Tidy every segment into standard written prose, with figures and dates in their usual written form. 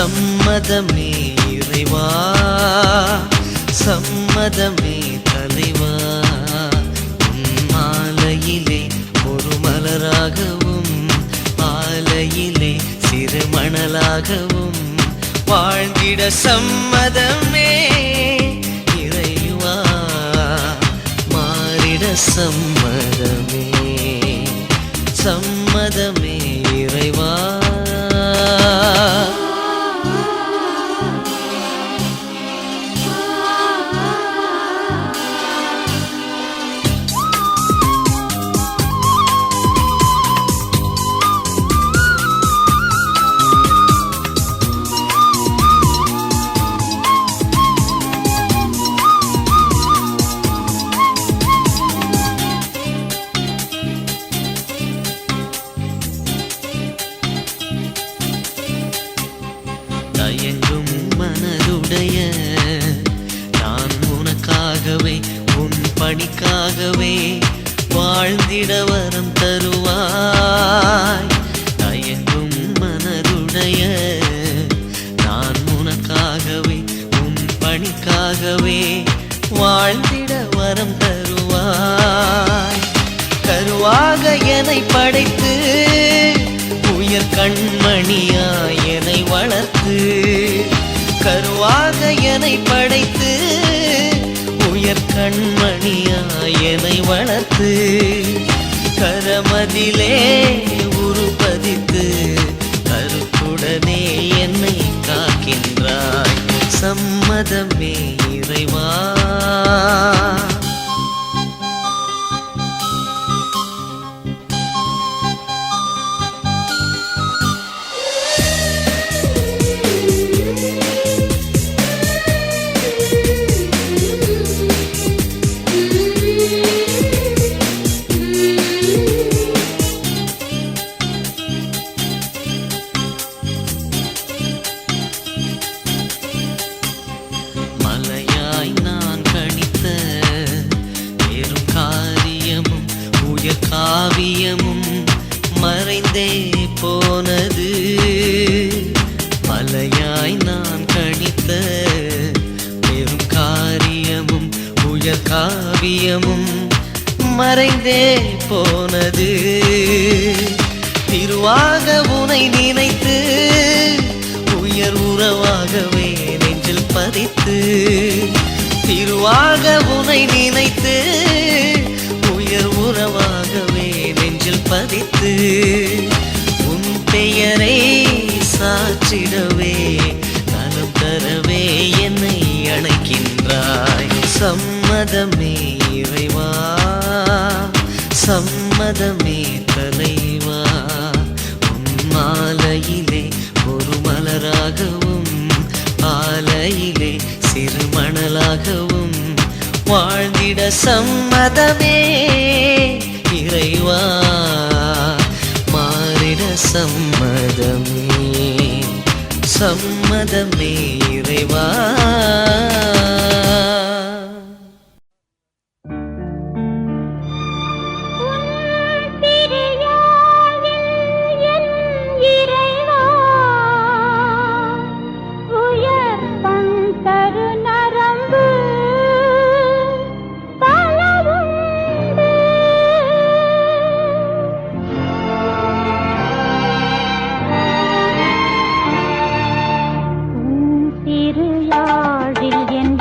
சம்மதமே இறைவா, சம்மதமே தலைவா. மாலையிலே ஒரு மலராகவும் ஆலையிலே சிறு மணலாகவும் வாழ்ந்திட சம்மதமே இறைவா, மாறிட சம்மதமே, சம்மதமே இறைவா. தயங்கும் மனதுடைய நான் உனக்காகவே உன் பணிக்காகவே வாழ்ந்திட வரம் தருவாய். தயங்கும் மனதுடைய நான் உனக்காகவே உன் பணிக்காகவே வாழ்ந்திட வரம் தருவாய். கருவாக என்னை படைத்து உயர் கண்மணியாய் என்னை வளர்த்து, கருவாக என்னை படைத்து உயர் கண்மணியாய் என்னை வளர்த்து, கரமதிலே உருப்பதித்து கருத்துடனே என்னை காக்கின்றாய். சம்மதமே இறைவா, காவியமும் மறைந்தே போனது. மலையாய் நான் கணித்த பெரும் காரியமும் உயர் காவியமும் மறைந்தே போனது. திருவாக உனை நினைத்து உயர் உறவாகவே நெஞ்சில் பதித்து, திருவாக உனை நினைத்து உயர் உறவாகவே நெஞ்சில் பதித்து, உன் பெயரை சாற்றிடவே நலம் தரவே என்னை அழைக்கின்றாய். சம்மதமே இறைவா, சம்மதமே தலைவா. உன் மாலையிலே ஒரு மலராகவும் ஆலையிலே சிறு மணலாகவும் வாழ்ந்திட சம்மதமே இறைவா, மாறிட சம்மதமே, சம்மதமே இறைவா. திருயாழில் என்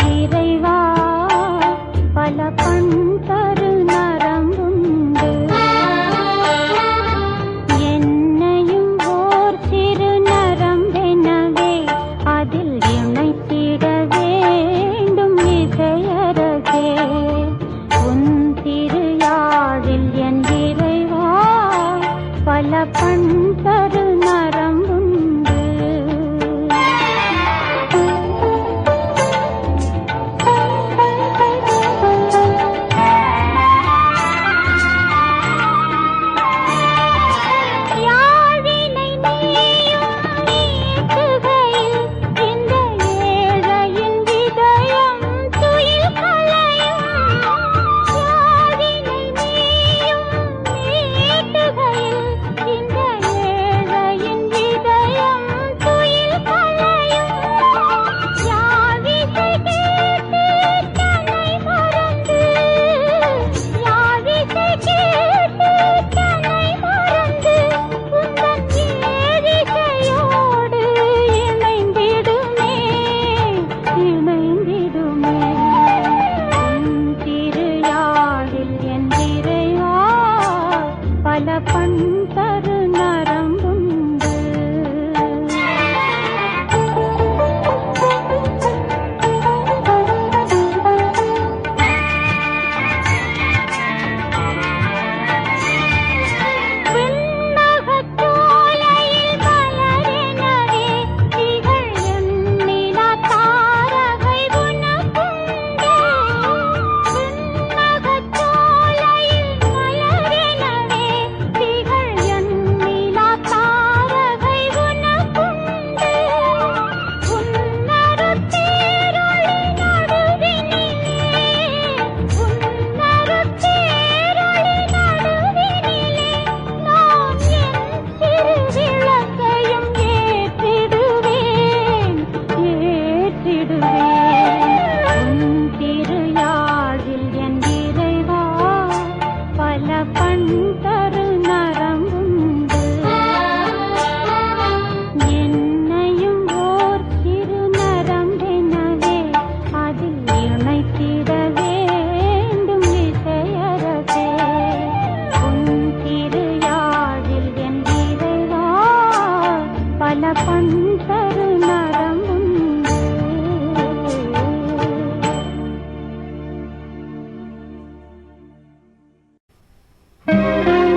தரு நரம்புண்டு. என்னையும் ஓர் சிறு நரம்பெனவே அதில் இணைத்திட வேண்டும் இசையரசே. உன் திருயாழில் என் இறைவா பல பந்தரு நரம்புண்டு. Thank you.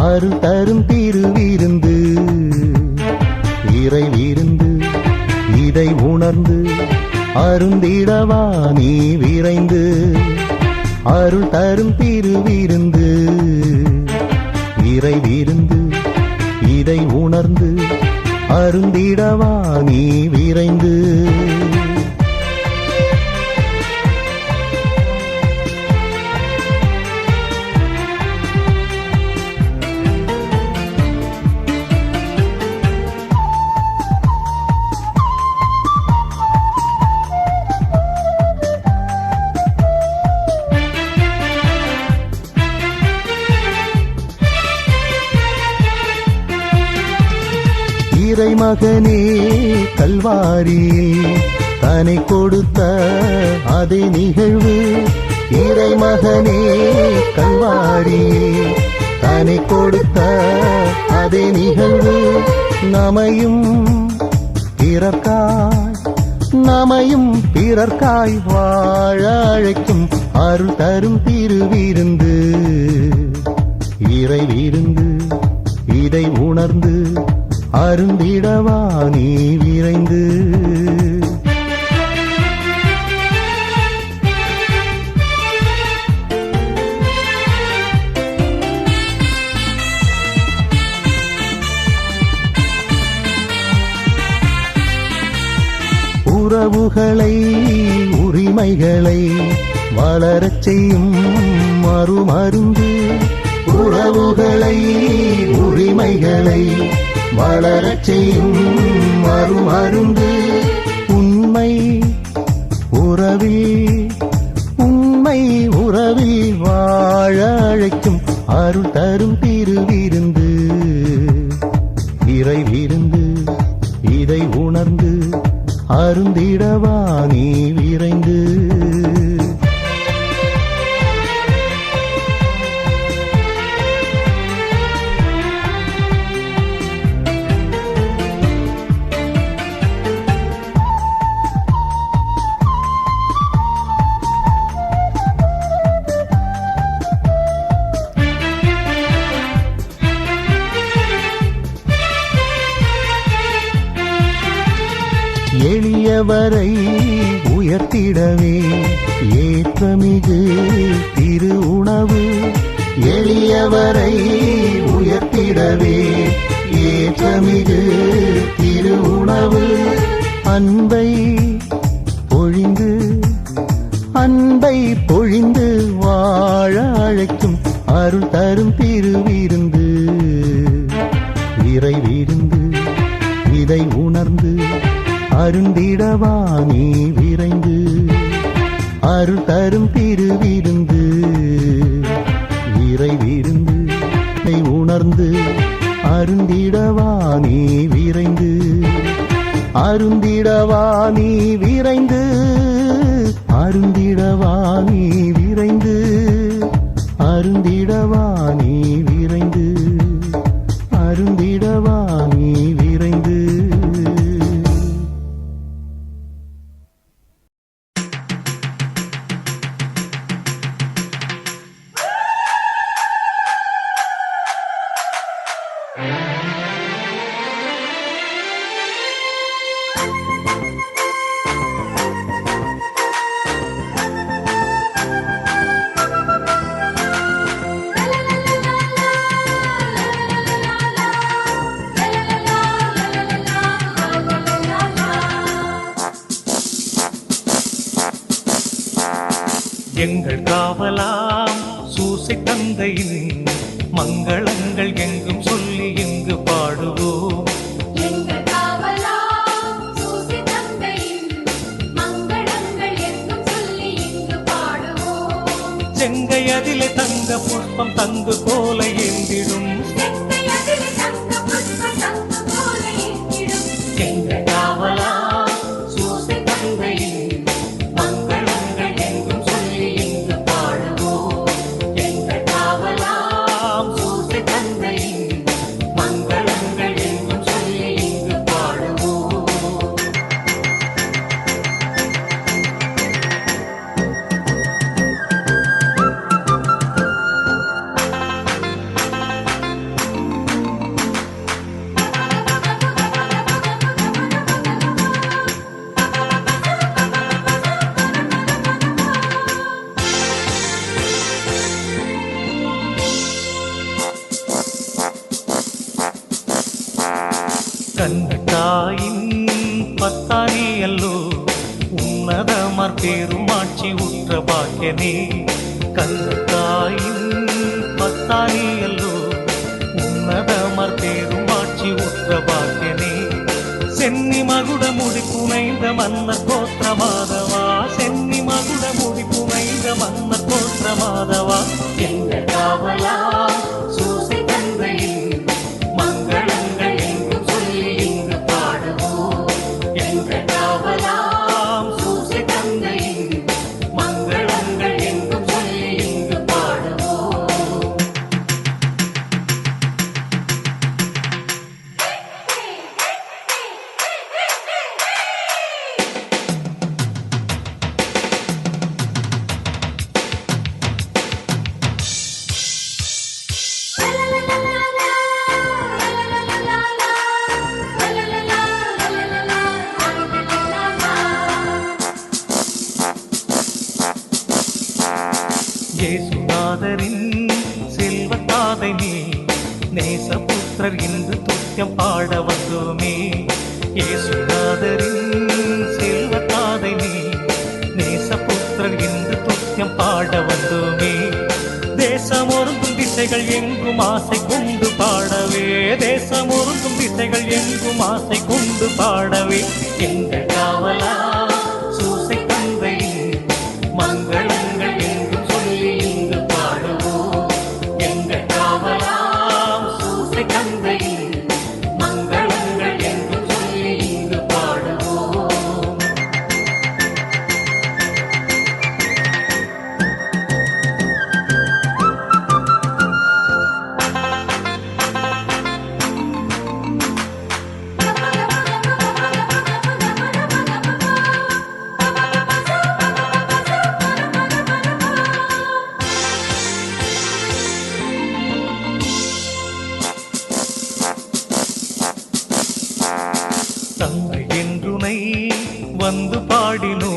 அருள் தரும் திருவிருந்து இறை விருந்து இதை உணர்ந்து அருந்திடவா நீ விரைந்து அருள் தரும் திருவிருந்து இறை விருந்து இதை உணர்ந்து அருந்திடவா நீ விரைந்து இறைமகனே கல்வாரியில் தன்னை கொடுத்த அதே நிகழ்வு இறைமகனே கல்வாரியில் தன்னை கொடுத்த அதே நிகழ்வு நமையும் பிறர்க்காய் வாழ அழைக்கும் அருள் தரும் திருவிருந்து இறை விருந்து இதை உணர்ந்து அருந்திடவா நீ விரைந்து உறவுகளை உரிமைகளை வளரச் செய்யும் மறுமருந்து உறவுகளை உரிமைகளை வளரச் செய்யும் மறுமருந்து உண்மை உறவில் வாழ அழைக்கும் அருள் தரும் திருவிருந்து இறை விருந்து இதை உணர்ந்து அருந்திடவா நீ விரைந்து எளியவரை உயர்த்திடவே ஏற்றமிகு திரு உணவு எளியவரை உயர்த்திடவே ஏற்றமிகு திரு உணவு அன்பை பொழிந்து வாழ அழைக்கும் அருள் தரும் திருவிருந்து இறை விருந்து இதை உணர்ந்து அருந்திடவா நீ விரைந்து அருள் தரும் திருவிருந்து இறை விருந்து இதை உணர்ந்து அருந்திடவா நீ விரைந்து அருந்திடவா நீ விரைந்து அருந்திடவா நீ விரைந்து அருந்திடவா நீ விரைந்து அருந்திடவா நீ விரைந்து எங்கள் காவலாம் சூசை தந்தையின் மங்களங்கள் எங்கும் சொல்லி இங்கு பாடுவோம். எங்கள் காவலாம் சூசை தந்தையின் மங்களங்கள் எங்கும் சொல்லி இங்கு பாடுவோம். செங்கை அதிலே தங்க புஷ்பம் தங்கு போல ஏந்திடும் எங்கள் காவலாம் சூசை தந்தையின் மங்களங்கள் எங்கும் சொல்லி இங்கு பாடுவோம். எங்கள் காவலாம் சூசை தந்தையின் மங்களங்கள் எங்கும் சொல்லி இங்கு பாடுவோம். கண்ணத்தாயின் பத்தானியல்லோ உன்னதமார் பெருமாட்சி உற்ற பாக்கியனே. கண்ணத்தாயின் பத்தானியல்லோ உன்னதமார் பெருமாட்சி உற்ற பாக்கியனே. சென்னி மகுட முடி புனைந்த மன்னர் கோத்திர மாதவா, சென்னி மகுட முடி புனைந்த மன்னர் கோத்திர மாதவா, எங்க காவலா சூசை தந்தையின் மங்களங்கள் எங்கும் சொல்லி இங்கு பாடுவோம். எங்க காவலாம் சூசை தந்தையின் மங்களங்கள் எங்கும் சொல்லி இங்கு பாடுவோம். இயேசுநாதரின் செல்வத்தாதை நீ நேசபுத்திரர் இன்று துத்தியம் பாட வந்தோமே. இயேசுநாதரின் செல்வத்தாதை நீ நேசபுத்திரர் இன்று துத்தியம் பாட வந்தோமே. தேசமொருங்கும் திசைகள் எங்கும் ஆசை கொண்டு பாடவே, தேசமொருங்கும் திசைகள் எங்கும் ஆசை கொண்டு பாடவே, எங்கள் காவலா சூசை தந்தையின் மங்களங்கள் எங்கும் சொல்லி இங்கு பாடுவோம். எங்கள் காவலாம் சூசை தந்தையின் மங்களங்கள் எங்கும் சொல்லி இங்கு பாடுவோம். தந்தை என்றுனை வந்து பாடினோ,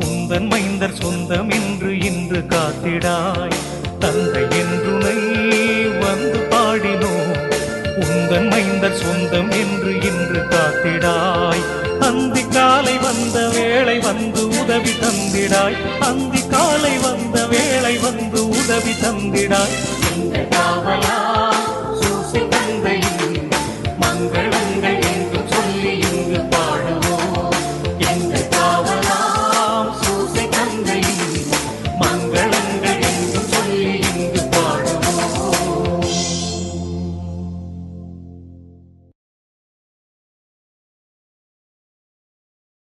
உந்தன் மைந்தர் சொந்தம் என்று இன்று காத்திடாய். தந்தை என்றுனை வந்து பாடினோ, உந்தன் மைந்தர் சொந்தம் என்று இன்று காத்திடாய். அந்தி காலை வந்த வேளை வந்து உதவி தந்திடாய், அந்தி காலை வந்த வேளை வந்து உதவி தந்திடாய். இந்த காவலா